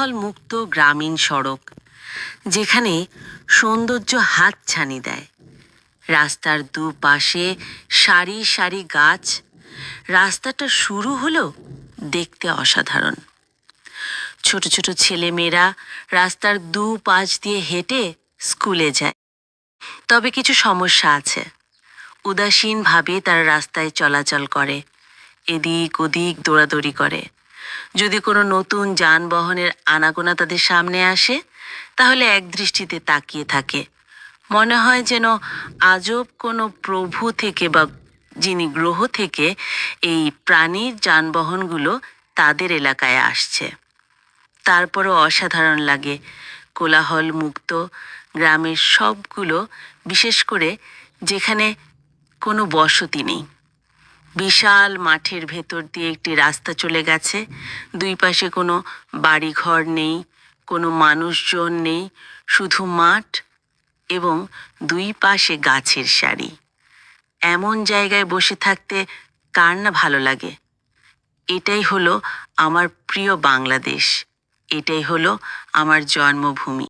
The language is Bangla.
কোলাহল মুক্ত গ্রামীণ সড়ক, যেখানে সৌন্দর্য হাতছানি দেয়। রাস্তার দুপাশে সারি সারি গাছ। রাস্তাটা শুরু হলেও দেখতে অসাধারণ। ছোট ছোট ছেলেমেয়েরা রাস্তার দুপাশ দিয়ে হেঁটে স্কুলে যায়। তবে কিছু সমস্যা আছে। উদাসীনভাবে তারা রাস্তায় চলাচল করে, এদিক ওদিক দৌড়াদৌড়ি করে। যদি কোনো নতুন যানবাহনের আনাগোনা তাদের সামনে আসে, তাহলে একদৃষ্টিতে তাকিয়ে থাকে। মনে হয় যেন আজব কোনো প্রভু থেকে বা যিনি গ্রহ থেকে এই প্রাণীর যানবাহনগুলো তাদের এলাকায় আসছে। তারপরও অসাধারণ লাগে কোলাহল মুক্ত গ্রামের সবগুলো, বিশেষ করে যেখানে কোনো বসতি নেই। বিশাল মাঠের ভেতর দিয়ে একটি রাস্তা চলে গেছে। দুই পাশে কোনো বাড়িঘর নেই, কোনো মানুষজন নেই, শুধু মাঠ এবং দুই পাশে গাছের সারি। এমন জায়গায় বসে থাকতে কার না ভালো লাগে? এটাই হলো আমার প্রিয় বাংলাদেশ। এটাই হলো আমার জন্মভূমি।